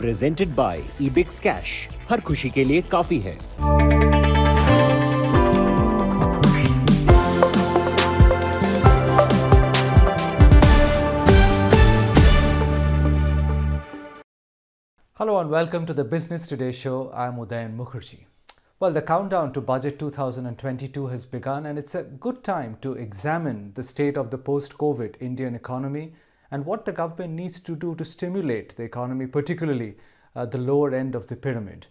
Presented by Ebix cash. हर खुशी के लिए काफी है। Hello and welcome to the Business Today show. I'm Udayan Mukherjee. Well, the countdown to Budget 2022 has begun, and it's a good time to examine the state of the post-COVID Indian economy and what the government needs to do to stimulate the economy, particularly the lower end of the pyramid.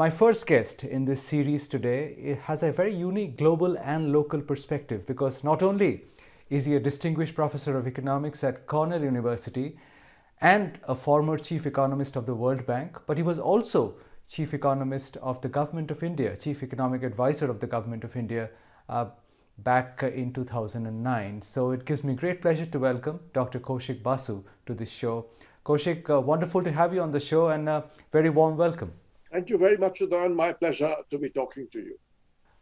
My first guest in this series today has a very unique global and local perspective, because not only is he a distinguished professor of economics at Cornell University and a former chief economist of the World Bank, but he was also chief economist of the Government of India, chief economic advisor of the Government of India back in 2009. So it gives me great pleasure to welcome Dr. Kaushik Basu to this show. Kaushik, wonderful to have you on the show, and a very warm welcome. Thank you very much, Udayan. My pleasure to be talking to you.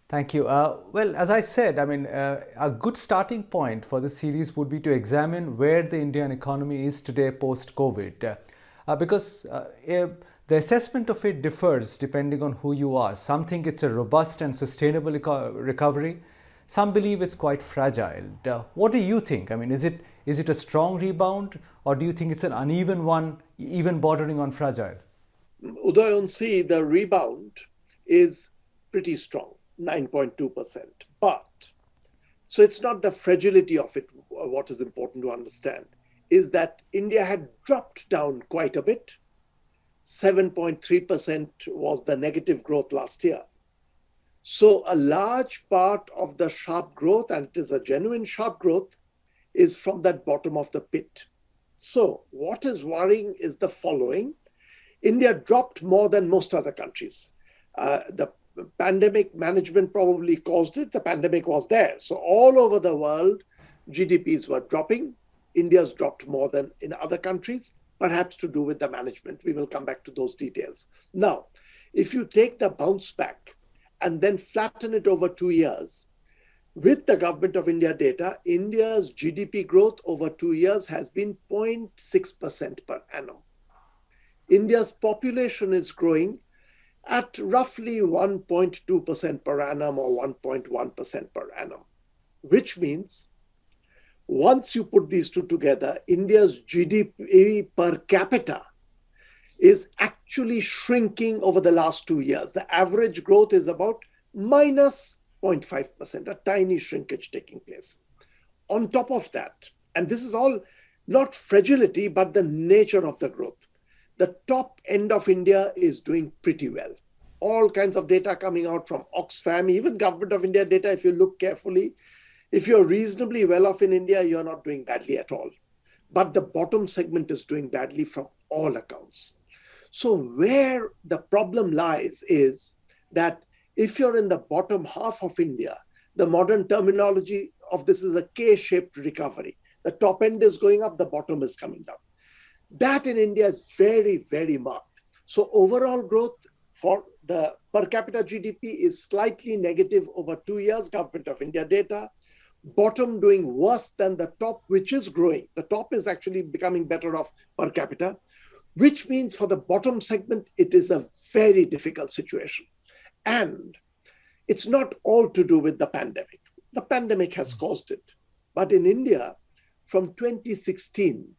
Thank you. Well, as I said, a good starting point for the series would be to examine where the Indian economy is today post-COVID, because the assessment of it differs depending on who you are. Some think it's a robust and sustainable recovery. Some believe it's quite fragile. What do you think? Is it a strong rebound, or do you think it's an uneven one, even bordering on fragile? Udayan, see, the rebound is pretty strong. 9.2%. So it's not the fragility of it. What is important to understand is that India had dropped down quite a bit. 7.3% was the negative growth last year. So a large part of the sharp growth, and it is a genuine sharp growth, is from that bottom of the pit. So what is worrying is the following. India dropped more than most other countries. The pandemic management probably caused it. The pandemic was there. So all over the world, GDPs were dropping. India's dropped more than in other countries, perhaps to do with the management. We will come back to those details. Now, if you take the bounce back and then flatten it over 2 years, with the Government of India data, India's GDP growth over 2 years has been 0.6% per annum. India's population is growing at roughly 1.2% per annum or 1.1% per annum, which means once you put these two together, India's GDP per capita is actually shrinking over the last 2 years. The average growth is about minus 0.5%, a tiny shrinkage taking place. On top of that, and this is all not fragility, but the nature of the growth. The top end of India is doing pretty well. All kinds of data coming out from Oxfam, even Government of India data, if you look carefully. If you're reasonably well off in India, you're not doing badly at all. But the bottom segment is doing badly from all accounts. So where the problem lies is that if you're in the bottom half of India, the modern terminology of this is a K-shaped recovery. The top end is going up, the bottom is coming down. That in India is very, very marked. So overall growth for the per capita GDP is slightly negative over 2 years, Government of India data. Bottom doing worse than the top, which is growing. The top is actually becoming better off per capita, which means for the bottom segment, it is a very difficult situation. And it's not all to do with the pandemic. The pandemic has caused it. But in India, from 2016,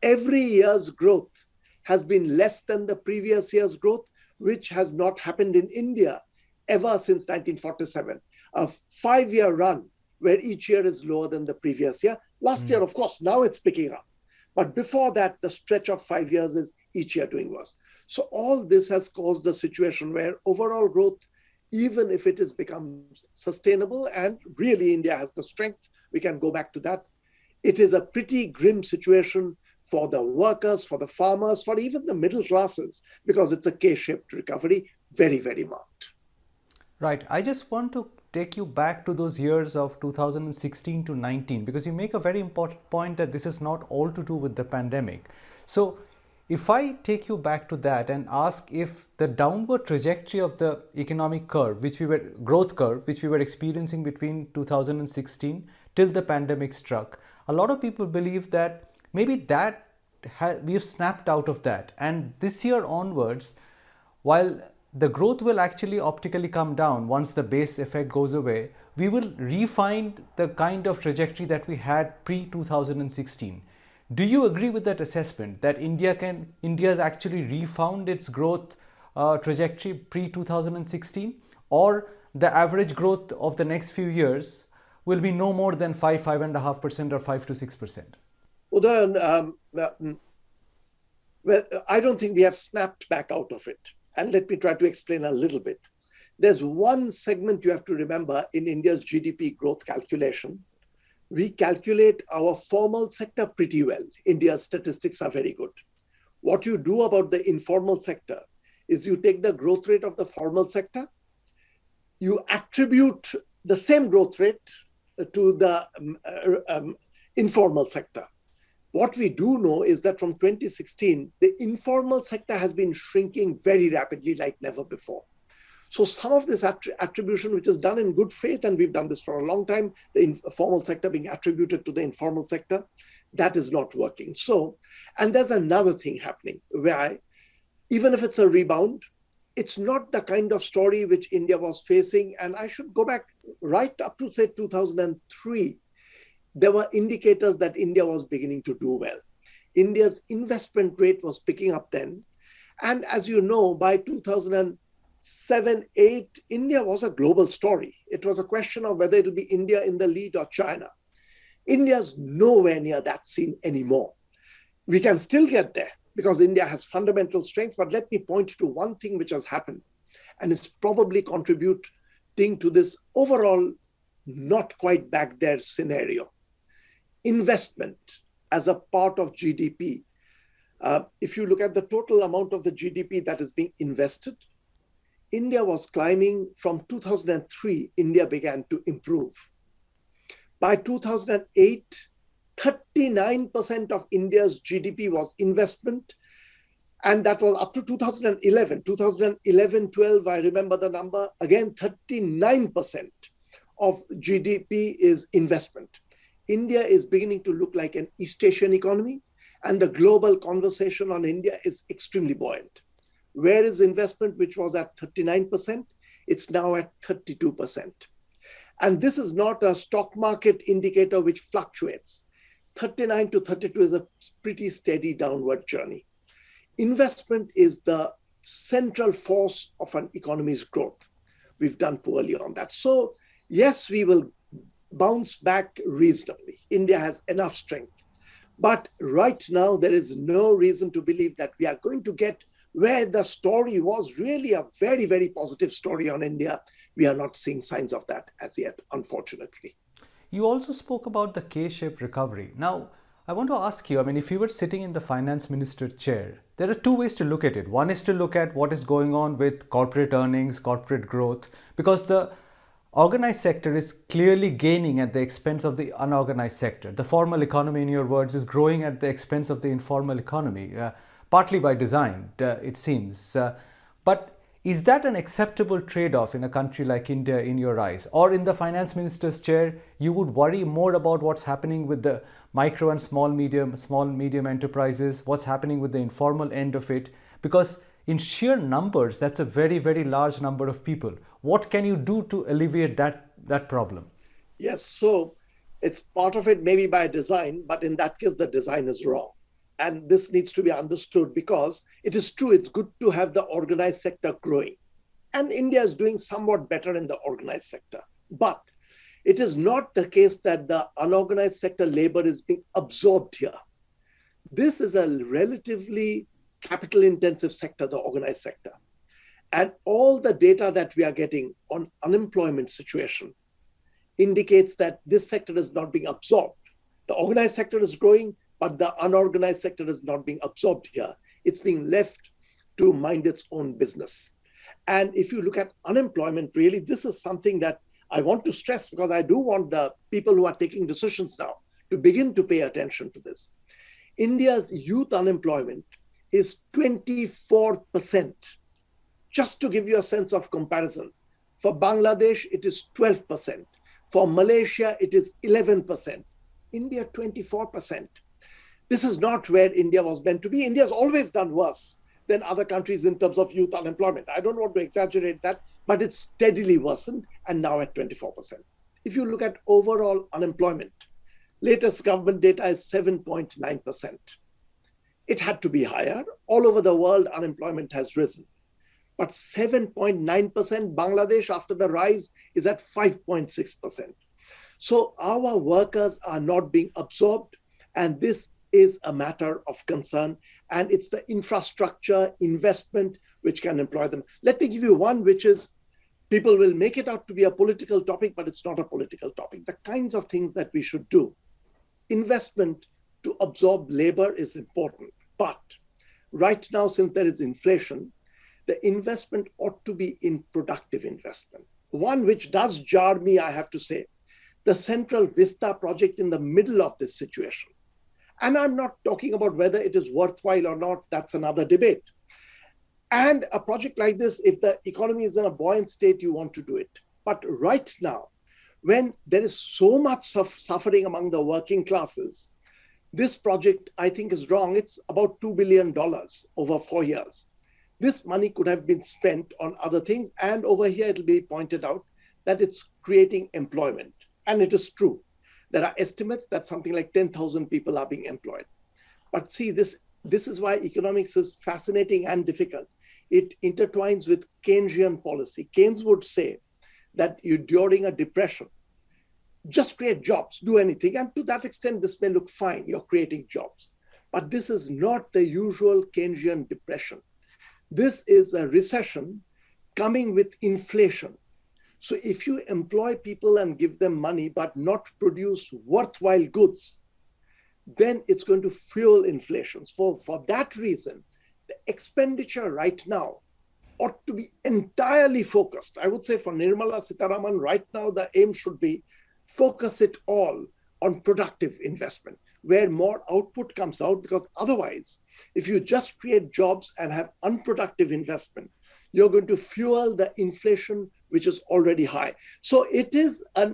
every year's growth has been less than the previous year's growth, which has not happened in India ever since 1947. A 5-year run where each year is lower than the previous year. Last year, of course, now it's picking up. But before that, the stretch of 5 years is each year doing worse. So all this has caused a situation where overall growth, even if it has become sustainable, and really India has the strength, we can go back to that, it is a pretty grim situation for the workers, for the farmers, for even the middle classes, because it's a K-shaped recovery, very, very marked. Right. I just want to take you back to those years of 2016 to 19, because you make a very important point that this is not all to do with the pandemic. So if I take you back to that and ask if the downward trajectory of the economic curve, growth curve, which we were experiencing between 2016 till the pandemic struck, a lot of people believe that maybe that we've snapped out of that. And this year onwards, while the growth will actually optically come down once the base effect goes away, we will refine the kind of trajectory that we had pre-2016. Do you agree with that assessment that India's actually refound its growth trajectory pre-2016, or the average growth of the next few years will be no more than 5.5% or 5 to 6%? Udayan, well, I don't think we have snapped back out of it. And let me try to explain a little bit. There's one segment you have to remember in India's GDP growth calculation. We calculate our formal sector pretty well. India's statistics are very good. What you do about the informal sector is you take the growth rate of the formal sector, you attribute the same growth rate to the informal sector. What we do know is that from 2016, the informal sector has been shrinking very rapidly like never before. So some of this attribution, which is done in good faith, and we've done this for a long time, the informal sector being attributed to the informal sector, that is not working. So, and there's another thing happening where even if it's a rebound, it's not the kind of story which India was facing. And I should go back right up to, say, 2003. There were indicators that India was beginning to do well. India's investment rate was picking up then. And as you know, by 2007-8, India was a global story. It was a question of whether it'll be India in the lead or China. India's nowhere near that scene anymore. We can still get there because India has fundamental strength, but let me point to one thing which has happened and is probably contributing to this overall not quite back there scenario. Investment as a part of GDP. If you look at the total amount of the GDP that is being invested, India was climbing from 2003, India began to improve. By 2008, 39% of India's GDP was investment. And that was up to 2011. 2011-12, I remember the number, again, 39% of GDP is investment. India is beginning to look like an East Asian economy, and the global conversation on India is extremely buoyant. Where is investment, which was at 39%? It's now at 32%. And this is not a stock market indicator which fluctuates. 39 to 32 is a pretty steady downward journey. Investment is the central force of an economy's growth. We've done poorly on that. So, yes, we will bounce back reasonably. India has enough strength. But right now, there is no reason to believe that we are going to get where the story was really a very, very positive story on India. We are not seeing signs of that as yet, unfortunately. You also spoke about the K-shaped recovery. Now, I want to ask you, if you were sitting in the finance minister chair, there are two ways to look at it. One is to look at what is going on with corporate earnings, corporate growth, because the organized sector is clearly gaining at the expense of the unorganized sector. The formal economy, in your words, is growing at the expense of the informal economy, partly by design, it seems. But is that an acceptable trade-off in a country like India in your eyes? Or in the finance minister's chair, you would worry more about what's happening with the micro and small medium enterprises, what's happening with the informal end of it? Because in sheer numbers, that's a very, very large number of people. What can you do to alleviate that problem? Yes, so it's part of it maybe by design, but in that case, the design is wrong. And this needs to be understood because it is true, it's good to have the organized sector growing. And India is doing somewhat better in the organized sector. But it is not the case that the unorganized sector labor is being absorbed here. This is a relatively capital-intensive sector, the organized sector. And all the data that we are getting on unemployment situation indicates that this sector is not being absorbed. The organized sector is growing, but the unorganized sector is not being absorbed here. It's being left to mind its own business. And if you look at unemployment, really, this is something that I want to stress because I do want the people who are taking decisions now to begin to pay attention to this. India's youth unemployment is 24%. Just to give you a sense of comparison, for Bangladesh, it is 12%. For Malaysia, it is 11%. India, 24%. This is not where India was meant to be. India has always done worse than other countries in terms of youth unemployment. I don't want to exaggerate that, but it's steadily worsened and now at 24%. If you look at overall unemployment, latest government data is 7.9%. It had to be higher. All over the world, unemployment has risen. But 7.9%, Bangladesh, after the rise, is at 5.6%. So our workers are not being absorbed, and this is a matter of concern. And it's the infrastructure investment which can employ them. Let me give you one which is, people will make it out to be a political topic, but it's not a political topic. The kinds of things that we should do. Investment to absorb labor is important. But right now, since there is inflation, the investment ought to be in productive investment. One which does jar me, I have to say, the Central Vista project in the middle of this situation. And I'm not talking about whether it is worthwhile or not, that's another debate. And a project like this, if the economy is in a buoyant state, you want to do it. But right now, when there is so much suffering among the working classes, this project, I think, is wrong. It's about $2 billion over 4 years. This money could have been spent on other things. And over here, it'll be pointed out that it's creating employment. And it is true. There are estimates that something like 10,000 people are being employed. But see, this is why economics is fascinating and difficult. It intertwines with Keynesian policy. Keynes would say that during a depression, just create jobs, do anything. And to that extent, this may look fine. You're creating jobs. But this is not the usual Keynesian depression. This is a recession coming with inflation. So if you employ people and give them money, but not produce worthwhile goods, then it's going to fuel inflation. For that reason, the expenditure right now ought to be entirely focused. I would say for Nirmala Sitharaman, right now, the aim should be focus it all on productive investment, where more output comes out, because otherwise, if you just create jobs and have unproductive investment, you're going to fuel the inflation, which is already high. So it is a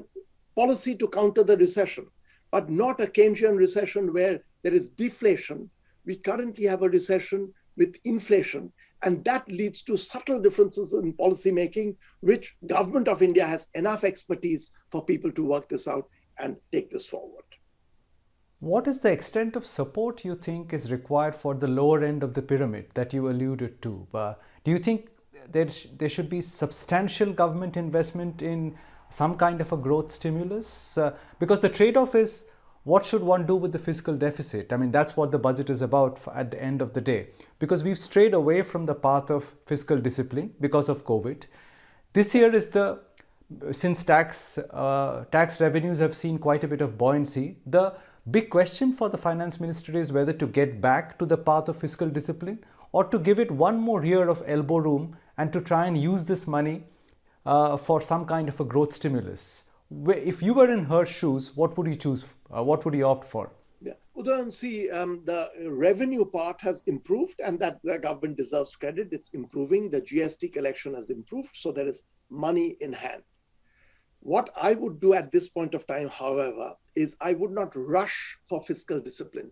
policy to counter the recession, but not a Keynesian recession where there is deflation. We currently have a recession with inflation, and that leads to subtle differences in policy making, which government of India has enough expertise for people to work this out and take this forward. What is the extent of support you think is required for the lower end of the pyramid that you alluded to? Do you think there should be substantial government investment in some kind of a growth stimulus? Because the trade-off is, what should one do with the fiscal deficit? I mean, that's what the budget is about at the end of the day. Because we've strayed away from the path of fiscal discipline because of COVID. This year is since tax revenues have seen quite a bit of buoyancy, the big question for the finance ministry is whether to get back to the path of fiscal discipline or to give it one more year of elbow room and to try and use this money for some kind of a growth stimulus. If you were in her shoes, what would you choose? What would you opt for? Yeah, Udayan, see, the revenue part has improved, and that the government deserves credit. It's improving. The GST collection has improved, so there is money in hand. What I would do at this point of time, however, is I would not rush for fiscal discipline,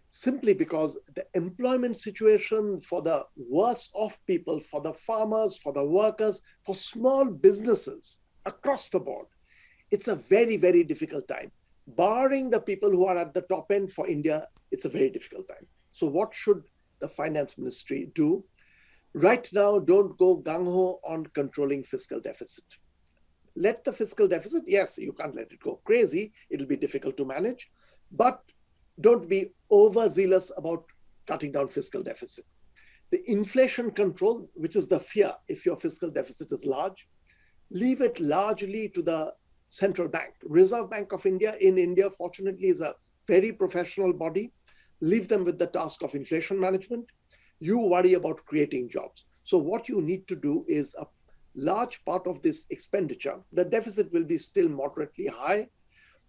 simply because the employment situation for the worst off people, for the farmers, for the workers, for small businesses across the board, it's a very, very difficult time. Barring the people who are at the top end for India, it's a very difficult time. So what should the finance ministry do? Right now, don't go gung-ho on controlling fiscal deficit. Let the fiscal deficit, yes, you can't let it go crazy. It'll be difficult to manage, but don't be overzealous about cutting down fiscal deficit. The inflation control, which is the fear if your fiscal deficit is large, leave it largely to the central bank. Reserve Bank of India in India, fortunately, is a very professional body. Leave them with the task of inflation management. You worry about creating jobs. So what you need to do is a large part of this expenditure, the deficit will be still moderately high,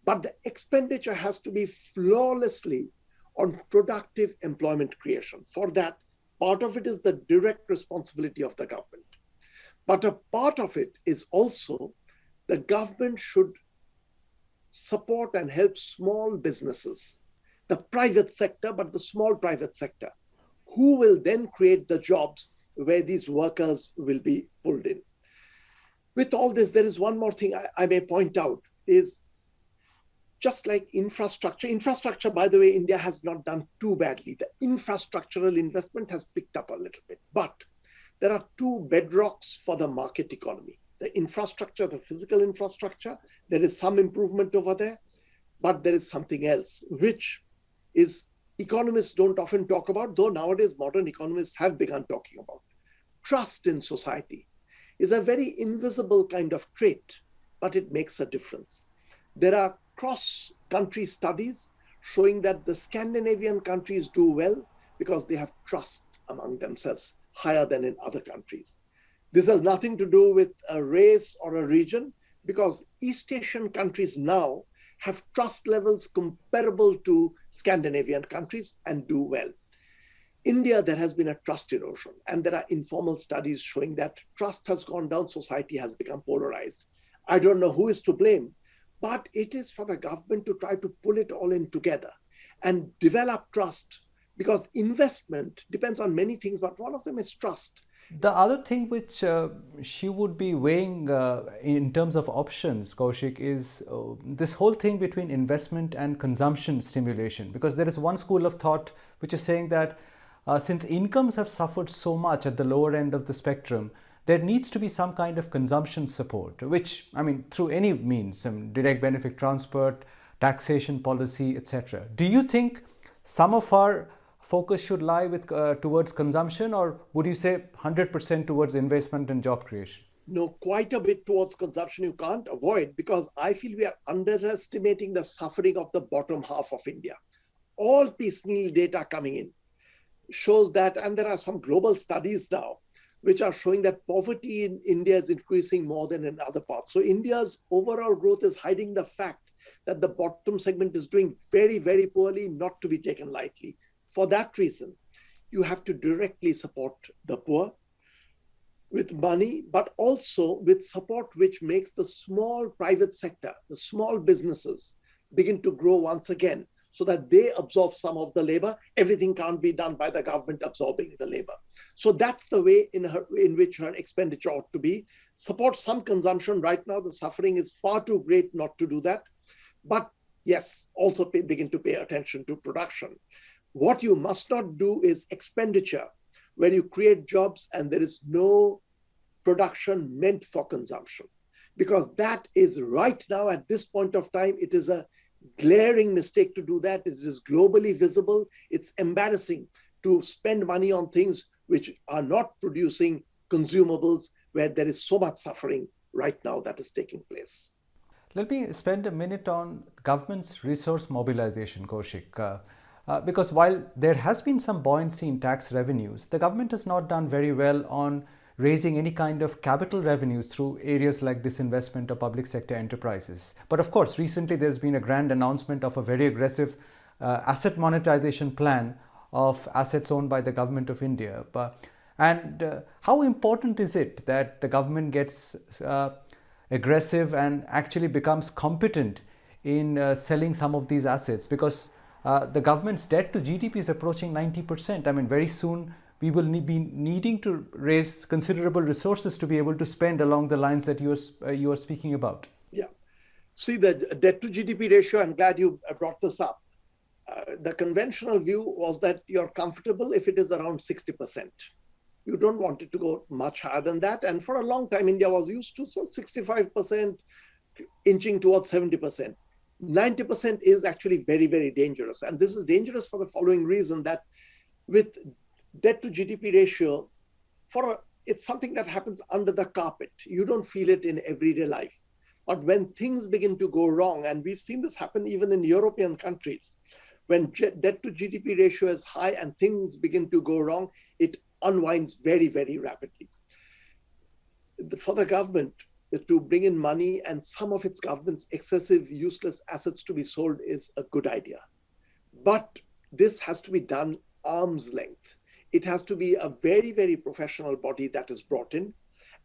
but the expenditure has to be flawlessly on productive employment creation. For that, part of it is the direct responsibility of the government. But a part of it is also the government should support and help small businesses the private sector, but the small private sector. Who will then create the jobs where these workers will be pulled in? With all this, there is one more thing I may point out is just like infrastructure. Infrastructure, by the way, India has not done too badly. The infrastructural investment has picked up a little bit. But there are two bedrocks for the market economy. The infrastructure, the physical infrastructure, there is some improvement over there, but there is something else, which is economists don't often talk about, though nowadays modern economists have begun talking about. Trust in society is a very invisible kind of trait, but it makes a difference. There are cross-country studies showing that the Scandinavian countries do well because they have trust among themselves higher than in other countries. This has nothing to do with a race or a region, because East Asian countries now have trust levels comparable to Scandinavian countries and do well. India, there has been a trust erosion, and there are informal studies showing that trust has gone down, society has become polarized. I don't know who is to blame, but it is for the government to try to pull it all in together and develop trust, because investment depends on many things, but one of them is trust. The other thing which she would be weighing in terms of options, Kaushik, is this whole thing between investment and consumption stimulation. Because there is one school of thought which is saying that since incomes have suffered so much at the lower end of the spectrum, there needs to be some kind of consumption support, which, I mean, through any means, direct benefit transfer, taxation policy, etc. Do you think some of our focus should lie with towards consumption, or would you say 100% towards investment and job creation? No, quite a bit towards consumption you can't avoid, because I feel we are underestimating the suffering of the bottom half of India. All piecemeal data coming in shows that, and there are some global studies now which are showing that poverty in India is increasing more than in other parts. So India's overall growth is hiding the fact that the bottom segment is doing very, very poorly, not to be taken lightly. For that reason, you have to directly support the poor with money, but also with support which makes the small private sector, the small businesses, begin to grow once again, so that they absorb some of the labor. Everything can't be done by the government absorbing the labor. So that's the way in which her expenditure ought to be. Support some consumption. Right now, the suffering is far too great not to do that. But yes, also begin to pay attention to production. What you must not do is expenditure, where you create jobs and there is no production meant for consumption. Because that is right now, at this point of time, it is a glaring mistake to do that. It is globally visible. It's embarrassing to spend money on things which are not producing consumables, where there is so much suffering right now that is taking place. Let me spend a minute on government's resource mobilization, Kaushik. Because while there has been some buoyancy in tax revenues, the government has not done very well on raising any kind of capital revenues through areas like disinvestment or public sector enterprises. But of course, recently there's been a grand announcement of a very aggressive asset monetization plan of assets owned by the government of India. And how important is it that the government gets aggressive and actually becomes competent in selling some of these assets? Because the government's debt to GDP is approaching 90%. I mean, very soon we will be needing to raise considerable resources to be able to spend along the lines that you are speaking about. Yeah. See, the debt to GDP ratio, I'm glad you brought this up. The conventional view was that you're comfortable if it is around 60%. You don't want it to go much higher than that. And for a long time, India was used to 65%, inching towards 70%. 90% is actually very, very dangerous. And this is dangerous for the following reason, that with debt to GDP ratio, it's something that happens under the carpet. You don't feel it in everyday life. But when things begin to go wrong, and we've seen this happen even in European countries, when debt to GDP ratio is high and things begin to go wrong, it unwinds very, very rapidly. For the government to bring in money and some of its government's excessive, useless assets to be sold is a good idea. But this has to be done arm's length. It has to be a very, very professional body that is brought in.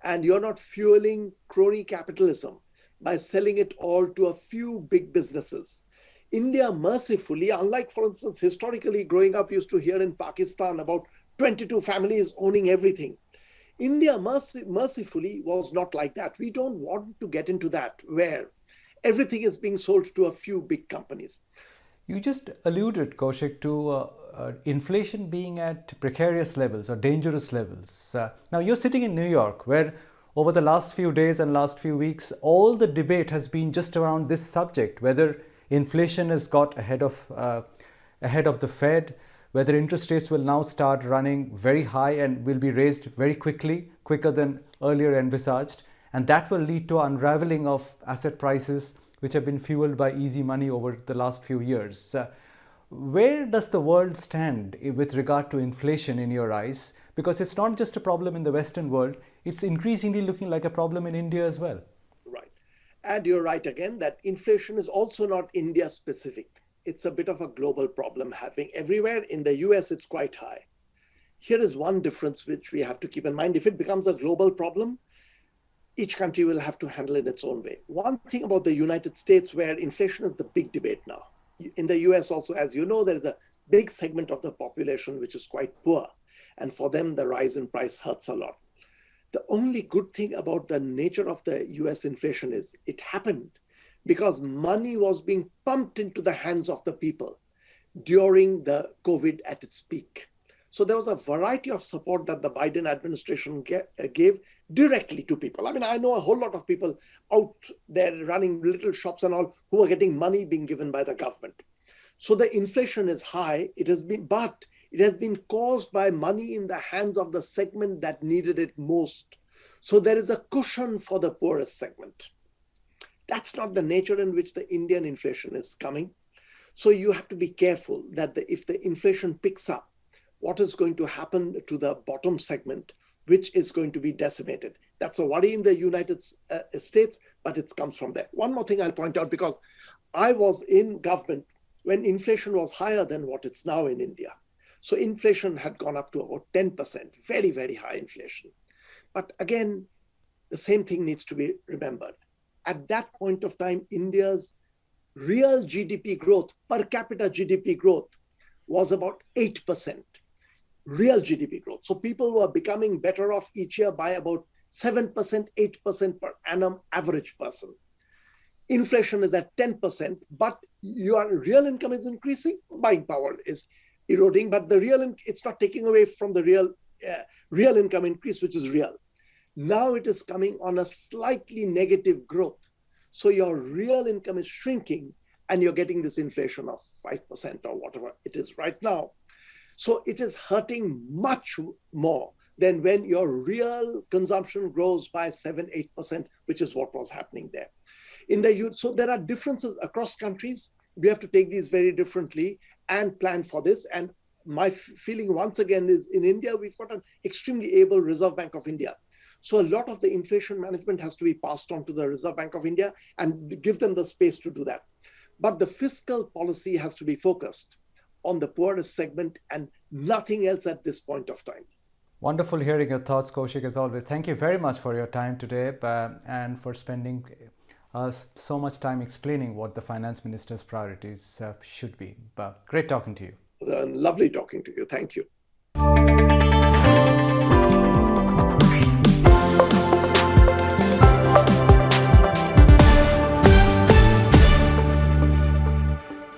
And you're not fueling crony capitalism by selling it all to a few big businesses. India mercifully, unlike, for instance, historically growing up, used to hear in Pakistan about 22 families owning everything. India mercifully was not like that. We don't want to get into that where everything is being sold to a few big companies. You just alluded, Kaushik, to inflation being at precarious levels or dangerous levels. Now, you're sitting in New York, where over the last few days and last few weeks, all the debate has been just around this subject, whether inflation has got ahead of the Fed, whether interest rates will now start running very high and will be raised very quickly, quicker than earlier envisaged. And that will lead to unraveling of asset prices, which have been fueled by easy money over the last few years. Where does the world stand with regard to inflation in your eyes? Because it's not just a problem in the Western world, it's increasingly looking like a problem in India as well. Right. And you're right again that inflation is also not India specific. It's a bit of a global problem happening everywhere. In the US, it's quite high. Here is one difference which we have to keep in mind. If it becomes a global problem, each country will have to handle it its own way. One thing about the United States, where inflation is the big debate now. In the US also, as you know, there is a big segment of the population which is quite poor. And for them, the rise in price hurts a lot. The only good thing about the nature of the US inflation is it happened because money was being pumped into the hands of the people during the COVID at its peak. So there was a variety of support that the Biden administration gave directly to people. I mean, I know a whole lot of people out there running little shops and all who are getting money being given by the government. So the inflation is high. But it has been caused by money in the hands of the segment that needed it most. So there is a cushion for the poorest segment. That's not the nature in which the Indian inflation is coming. So you have to be careful that if the inflation picks up, what is going to happen to the bottom segment, which is going to be decimated. That's a worry in the United States, but it comes from there. One more thing I'll point out, because I was in government when inflation was higher than what it's now in India. So inflation had gone up to about 10%, very, very high inflation. But again, the same thing needs to be remembered. At that point of time, India's real GDP growth, per capita GDP growth, was about 8%. Real GDP growth. So people were becoming better off each year by about 7%, 8% per annum average person. Inflation is at 10%, but your real income is increasing, buying power is eroding, but it's not taking away from the real income increase, which is real. Now it is coming on a slightly negative growth. So your real income is shrinking and you're getting this inflation of 5% or whatever it is right now. So it is hurting much more than when your real consumption grows by 7, 8%, which is what was happening there. So there are differences across countries. We have to take these very differently and plan for this. And my feeling once again is in India, we've got an extremely able Reserve Bank of India. So a lot of the inflation management has to be passed on to the Reserve Bank of India and give them the space to do that. But the fiscal policy has to be focused on the poorest segment and nothing else at this point of time. Wonderful hearing your thoughts, Kaushik, as always. Thank you very much for your time today and for spending so much time explaining what the finance minister's priorities should be. Great talking to you. Lovely talking to you. Thank you.